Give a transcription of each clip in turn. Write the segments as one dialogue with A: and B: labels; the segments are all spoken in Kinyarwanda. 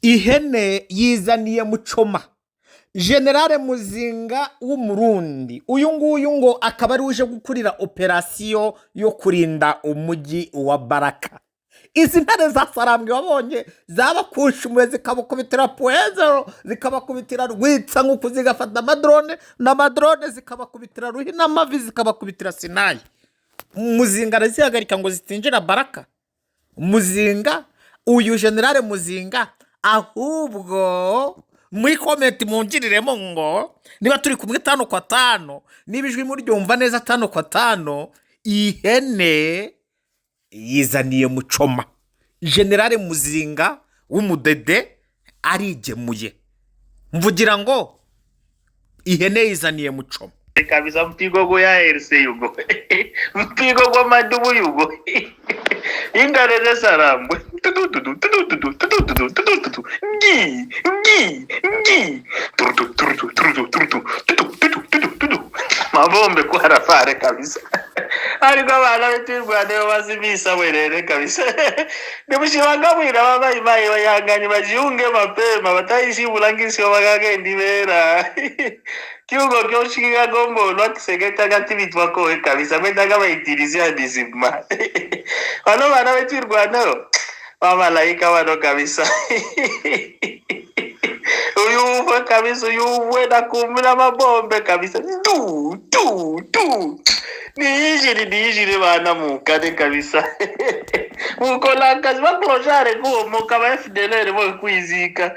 A: ihene yizaniye mucoma generale muzinga w'umurundi uyu nguyu ngo akaba ari uje gukurira operasiyo yo kurinda umujyi wa baraka. Izi ntare za sarambwe wabonye zabakushumuye zikabakubitira puwezero zikabakubitira rwitsa nk'uko zigafata amadrone n'amadrone zikabakubitira ruhi n'amavi zikabakubitira sinayi. Muzinga arazihagarika ngo zitinjira baraka. Muzinga uyu generale Muzinga ahubwo muri komenti mungiriremo ngo niba turi kumwe 5-5 niba ijwi muryumva neza 5-5 ihene yizaniye mucoma generale Muzinga w'umudede arigemuye mvugira ngo ihene yizaniye mucoma
B: kabisa mpigo ya RC yugo mpigo madubu yugo ingareze sarambwe mabombe kwa rafare kabisa ariko abana betirwane bazimisa werere kabisa nibushibangabwira babayimaye bayanganye bajiunge mapema batayishibulangisi bagagenda ibera kiugo kyoshikiga gombo lwakisegeta gati bitwako kabisa mendaga bayitirizia dizima bano bana betirwane babalayika bano kabisa uyuwe kabisa uyuwe nakumira mabombe kabisa nijiri bana mukade kabisa mukola kazi baklojare kuo mukaba FDLR bo kwizika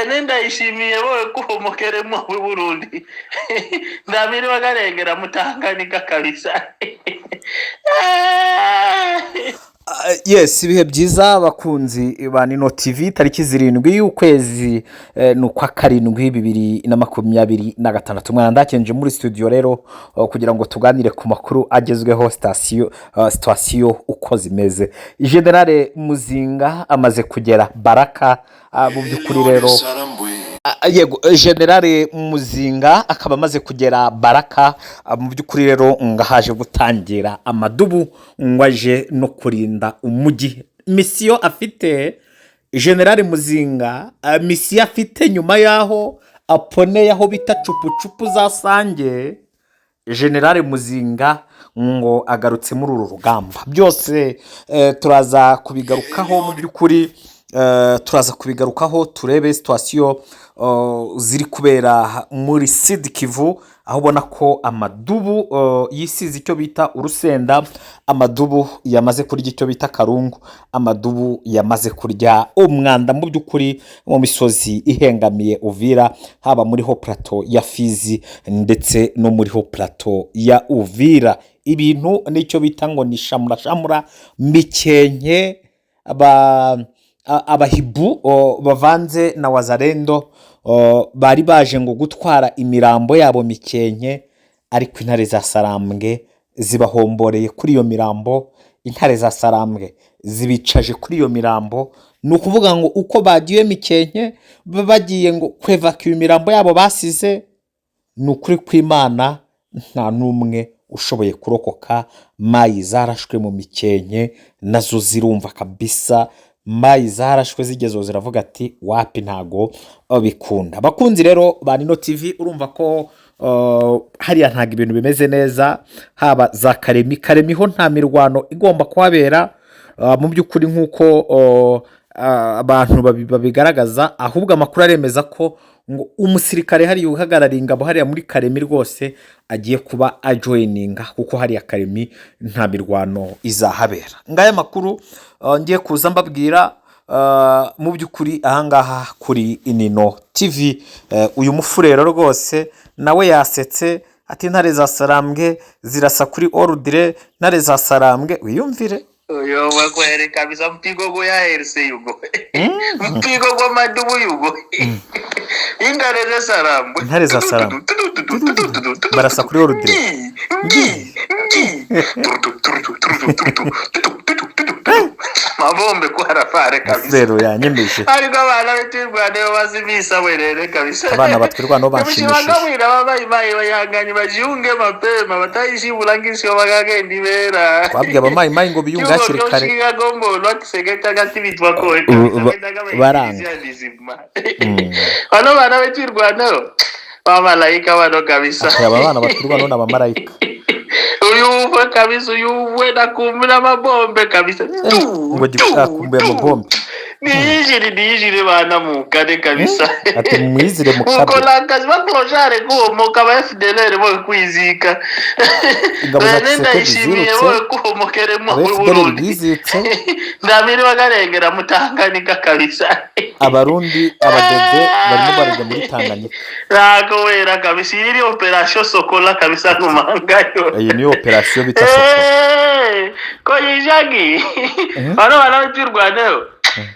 B: nenda ishimiye bo kuo mokere mu Burundi ndamiri bagarengera mutanganika kabisa.
A: Yes, ibihe byiza bakunzi ba Nino TV tariki 7 y'ukwezi n'ukwa 7 2026 mwana ndakenje muri studio rero kugira ngo tuganire ku makuru agezweho station uko zimeze. Generale Muzinga amaze kugera baraka mu byukuri rero yego generale Muzinga akaba amaze kugera baraka mu byukuri rero ngahaje gutangira amadubu ngwaje no kurinda umujyi. Misiyo afite generale Muzinga misiyo afite nyuma yaho aponeye aho bita cupucupu za sange generale Muzinga ngo agarutse muri uru rugamba. Byose turaza kubigarukaho mu byukuri turaza kubigarukaho turebe situation ziri kubera muri Sud Kivu aho ubona ko amadubu yisize icyo bita urusenda, amadubu yamaze kurya icyo bita karungu, amadubu yamaze kurya umwanda mu byukuri mu misozi ihengamiye Uvira, haba muri ho plateau ya Fizi ndetse no muri ho plateau ya Uvira. Ibintu nicyo bita ngo ni shamura mikenke abahibu bavanze na wazarendo bari baje ngo gutwara imirambo yabo mikenke, ariko intare za sarambwe zibahomboreye kuri iyo mirambo. Intare za sarambwe zibicaje kuri iyo mirambo, ni ukuvuga ngo uko bagiye mikenke bagiye ngo kwevakira imirambo yabo basize, ni ukuri kw'Imana nta numwe ushoboye kurokoka. Mayi zarashwe mu mikenke nazo zirumva kabisa, mayi zarashwe zigezo ziravuga ati wapi ntago bikunda. Bakunzi rero ba Nino TV urumva ko hariya ntago ibintu bimeze neza, haba za Karemi ho nta mirwano igomba kuhabera mu byukuri nkuko abantu babigaragaza, ahubwo amakuru aremeza ko ngo umusirikare hari uhagarariye ingabo hariya muri Karemi rwose agiye kuba ajoininga, kuko hariya Karemi nta mirwano izahabera. Ngaya makuru ngiye kuza mbabwira mu byukuri ahangaha kuri Nino TV. Uyu mufurero rwose nawe yasetse ati intare za sarambwe zirasa kuri ordre, intare za sarambwe wiyumvire
B: Yo wakwere kabisa mpigo ya RC yugo mpigo madubu yugo ingareze sarambwe
A: intare za sarambwe barasa kuri ordre.
B: mabombe kwa rafare kabisa
A: rero yanyemeje
B: ariko abana b'Rwanda bazimisa werere kabisa
A: abana batwirwa no banshimishije
B: mwira babayimayi bayanganye bajiunge mapema batayishibura ngisho bagagenda ibera
A: twabwiye abamayimayi ngo biyunge hakiri kare
B: kiga gombo lwatisegeta gati bitwa ko
A: baranga
B: bano bana b'Rwanda babalayika bano kabisa
A: aba bana batwirwa no n'abamarayika
B: uyuwe kabisa uyuwe nakumira mabombe kabisa
A: ngo gikakumbuye amabombe
B: nijiri bana mukane kabisa
A: ati mwizire mukabe
B: ukola kazi baklojare kuhomoka ba FDLR bo kwizika
A: ingabo za Tshisekedi
B: ndayishimiye bo kuhomokeremo
A: FDLR bizitse
B: ndamiri bagarengera mutanganika kabisa
A: abarundi abadede barimo barajya muri Tanganyika
B: nako wera kabisa iri operation sokola kabisa kumangayo
A: iyi ni operation bita sokola
B: ko yijagi bana b'Rwanda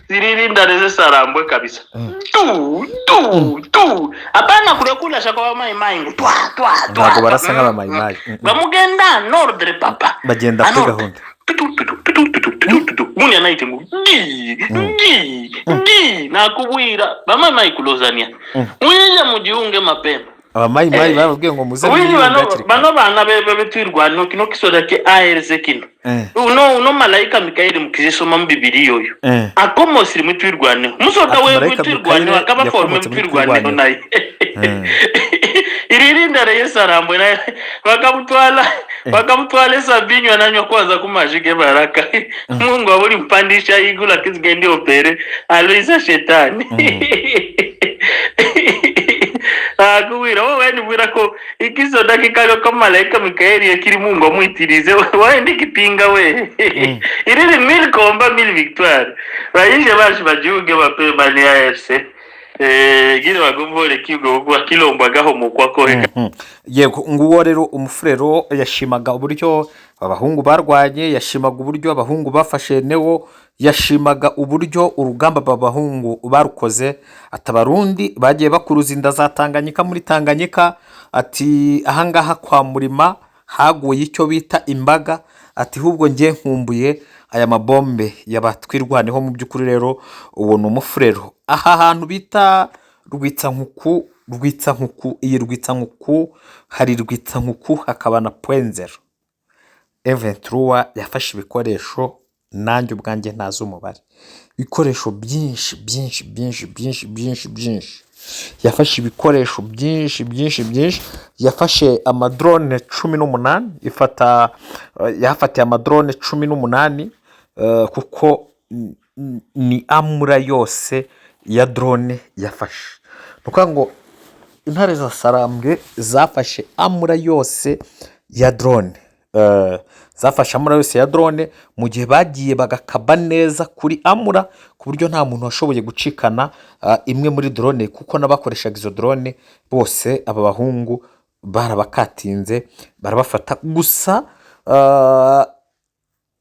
B: ziririnda reze sarambwe kabisa apana kurekula shaka wa mayimayi twa
A: ntabwo barasa nk'abamayimayi
B: bamugenda nordre papa
A: bagenda kuri gahunda
B: munya naite ngo nakubwira bamayimayi kulozania munyije mujiunge mapema
A: abamayimayi bababwiye ngo muze
B: bano bana b'Rwanda kino kisoda ke ARC kino uno malayika Mikaeli mukizisoma mu Bibiliya yoyo akomosiri mu Rwanda musoda we mu Rwanda akaba forme mu Rwanda nayi iririnda reye sarambwe naye bakamutwala Sabinyo ananywa kwanza kumajige baraka Mungu aburi mpandisha igula kizigende opere aloisa shetani akuwira wowe nibwira ko ikisoda kikayo ko malayika Mikaeli yakiri Mungu amwitirize wowe ndikipinga we iriri 1000 komba 1000 victoire bayije baje bajuge bapema ni AFC gire bagombore kigo kwa kilomba gaho mukwa ko
A: yego nguwo rero umufurero yashimaga uburyo abahungu barwanye yashimaga uburyo abahungu bafashe newo yashimaga uburyo urugamba babahungu barukoze atabarundi bagiye bakuruza inda za Tanganyika muri Tanganyika ati ahangaha kwa Murima haguye icyo bita imbaga ati hubwo ngiye nkumbuye aya mabombe yabatwirwaneho mu byukuri rero uwo no mufurero aha hantu bita Rwitsankuku iyi Rwitsankuku hari Rwitsankuku hakaba na Pwenzero M23 yafashe ibikoresho nanjye ubwanjye ntazi umubare ibikoresho byinshi yafashe ibikoresho byinshi yafashe amadrone 18 yafatiye amadrone 18 kuko ni amura yose ya drone yafashe nuko ngo intare za Sarambwe zafashe amura yose ya drone zafashe amura yose ya drone mu gihe bagiye bagakaba neza kuri amura ku buryo nta muntu washoboye gucikana imwe muri drone kuko nabakoreshaga izo drone bose aba bahungu barabakatinze barabafata gusa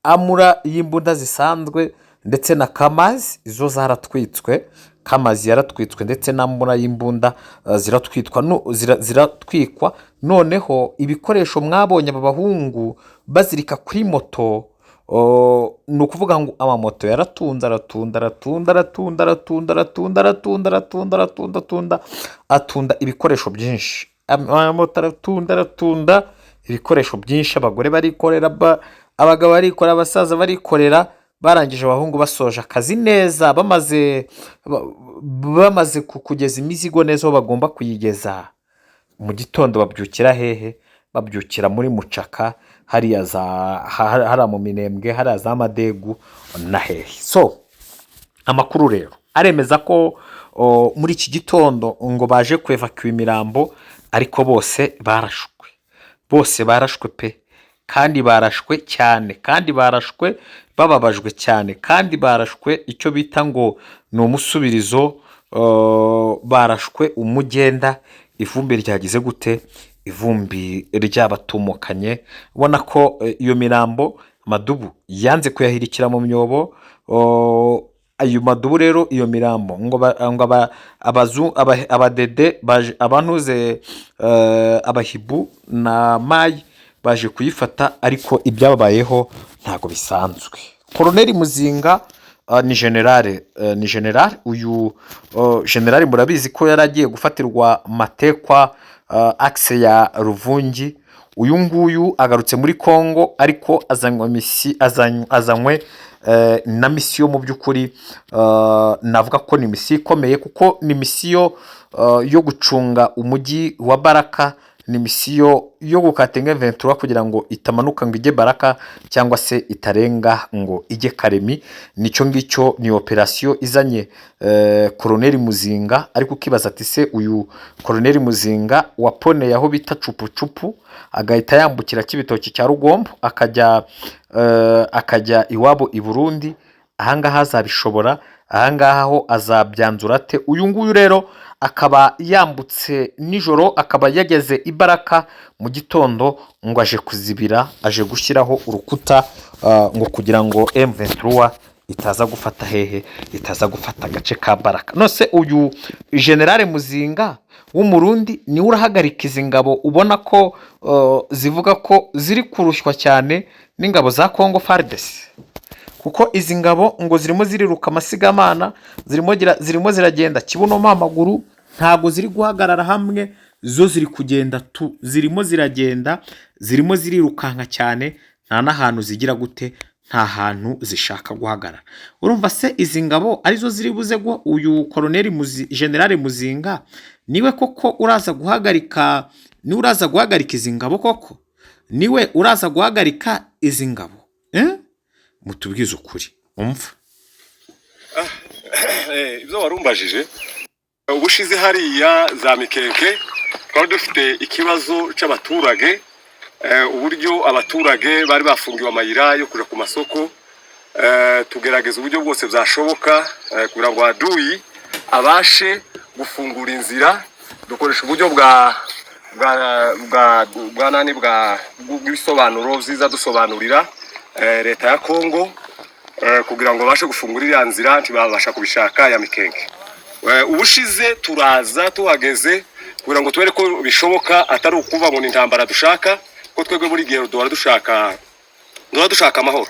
A: amura y'imbunda zisanzwe ndetse na kamazi izo zaratwitswe kamazi yaratwitswe ndetse n'amura y'imbunda ziratwikwa noneho ibikoresho mwabonye aba bahungu bazirika kuri moto ni ukuvuga ngo amamoto yaratunze atunda ibikoresho byinshi amamoto aratunda ibikoresho byinshi abagore barikorera abagabo barikorera abasaza barikorera barangije abahungu basoje akazi neza bamaze kugeza imizigo neza aho bagomba kuyigeza mu gitondo babyukira hehe babyukira muri Mucaka hariya mu Minembwe hariya za Madegu na hehe so amakuru rero aremeza ko muri iki gitondo ngo baje kwevakwa imirambo ariko bose barashwe pe kandi barashwe cyane kandi barashwe bababajwe cyane kandi barashwe icyo bita ngo ni umusubirizo barashwe umugenda ivumbi ryagize gute ivumbi ryabatumukanye ubona ko iyo mirambo Madubu yanze kuyahirikira mu myobo ayo Madubu rero iyo mirambo ngo abadede abantuze abahibu na mayi baje kuyifata ariko ibyababayeho ntago bisanzwe Koroneli Muzinga ni generale uyu generale murabizi ko yari agiye gufatirwa matekwa akise ya Ruvungi. Uyu nguyu agarutse muri Congo ariko azanywe na misiyo mu by'ukuri navuga ko ni misiyo ikomeye kuko ni misiyo yo gucunga umujyi wa Baraka, ni misiyo yo gukatenga Ventura kugira ngo itamanuka ngo ijye Baraka cyangwa se itarenga ngo ijye Karemi. Nicyo ngicyo ni operasiyo izanye Koroneli Muzinga, ariko ukibaza ati se uyu Koroneli Muzinga waponeye aho bita cupu agahita yambukira Kibitoki cya Rugombo akajya iwabo i Burundi, ahangaha azabishobora? Ahangaha ho azabyanzura ate? Uyu nguyu rero akaba yambutse nijoro, akaba yageze i Baraka mu gitondo ngo aje kuzibira, aje gushyiraho urukuta ngo kugira ngo M23 itaza gufata hehe, itaza gufata agace ka Baraka. Nose uyu generale Muzinga w'umurundi niwe urahagarika izi ngabo ubona ko zivuga ko ziri kurushywa cyane n'ingabo za Congo FARDC, kuko izi ngabo ngo zirimo ziriruka amasigamana, zirimo ziragenda kibuno amaguru, ntago ziri guhagarara hamwe, zo ziri kugenda zirimo ziragenda, zirimo zirirukanka cyane, nta n'ahantu zigira gute, nta hantu zishaka guhagarara. Urumva se izi ngabo arizo ziri buze ngo uyu generale Muzinga niwe koko uraza guhagarika, ni uraza guhagarika izi ngabo koko, niwe uraza guhagarika izi ngabo? Mutubwize ukuri umva.
C: Ibyo warumbajije ubushize hariya za Mikenke twari dufite ikibazo cy'abaturage, uburyo abaturage bari bafungiwe amayira yo kuja ku masoko. Tugerageza uburyo bwose byashoboka kugira ngo aduyi abashe gufungura inzira. Dukoresha uburyo bw'ibisobanuro byiza dusobanurira leta ya Congo kugira ngo babashe gufungura iriya nzira ntibabasha kubishaka ya Mikenke. Ubushize turaza tuhageze kugira ngo tubere ko bishoboka, atari ukuva ngo ni intambara dushaka, ko twebwe muri gihe duhora dushaka amahoro.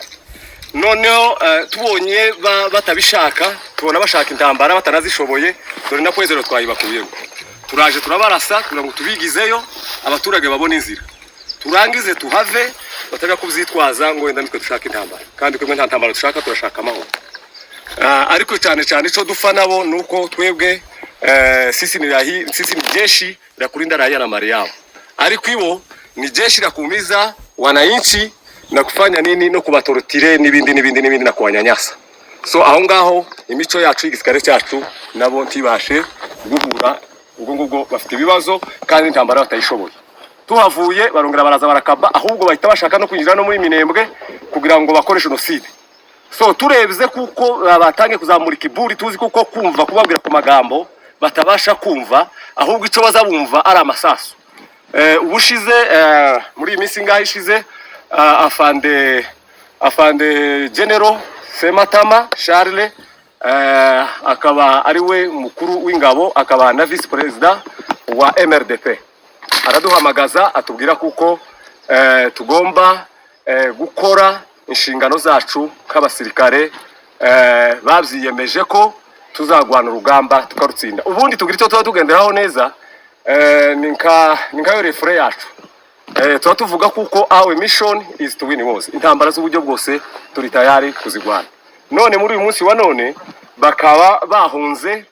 C: Noneho tubonye batabishaka, tubona bashaka intambara batanazishoboye, dore na kwezero twayibakuyemo. Turaje turabarasa kugira ngo tubigizeyo abaturage babone inzira, turangize tuhave, batajya kubyitwaza ngo wenda nitwe dushaka intambara, kandi twebwe nta ntambara dushaka, turashaka amahoro. Ariko cyane cyane icyo dufa nabo nuko twebwe sisi ni jeshi la kulinda raia na mali yao, ariko ibo ni jeshi la kuumiza wananchi na kufanya nini no kubatorotire n'ibindi na kuwanyanyasa. So aho ngaho imico yacu igisikare cyacu nabo ntibashe guhura, ubwo bafite ibibazo kandi intambara batayishoboye. Tuhavuye barongera baraza barakaba, ahubwo bahita bashaka no kwinjira no muri Minembwe kugira ngo bakoreshe genocide. So turebye kuko batangiye kuzamura ikiburi, tuzi kuko kumva kubabwira ku magambo batabasha kumva, ahubwo icyo bazabumva ari amasasu. Ubushize muri iminsi ngaho ishize afande General Sematama Charles akaba ari we mukuru w'ingabo, akaba na vice president wa MRDP, araduhamagaza atubwira kuko tugomba gukora inshingano zacu nk'abasirikare, babyiyemeje ko tuzagwana urugamba tukarutsinda. Ubundi tugira icyo tuba tugenderaho neza, ni nka refure yacu, tuba tuvuga kuko our mission is to win wars. Intambara z'uburyo bwose turi tayari kuzigwana. None muri uyu munsi wa none bakaba bahunze,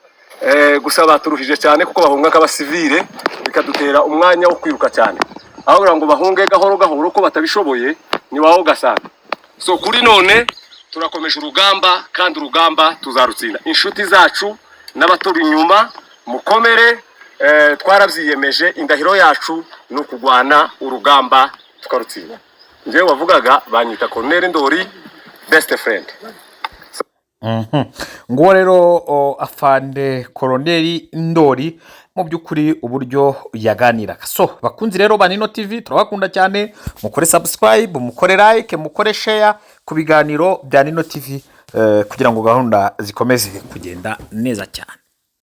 C: gusa baturuhije cyane kuko bahunga nk'abasivile, bikadutera umwanya wo kwiruka cyane, aho ngo bahunge gahoro gahoro uko batabishoboye ni waho gasanga. So kuri none turakomeje urugamba, kandi urugamba tuzarutsinda. Inshuti zacu n'abaturi inyuma mukomere, twarabyiyemeje, indahiro yacu ni ukugwana urugamba tukarutsinda. Njyewe wavugaga banyita Colonel Ndori, best friend.
A: Ngo rero afande Koroneli Ndori mu by'ukuri uburyo yaganiraga. So bakunzi rero ba Nino TV turabakunda cyane, mukore subscribe, mukore like, mukore share ku biganiro bya Nino TV kugira ngo gahunda zikomeze kugenda neza cyane.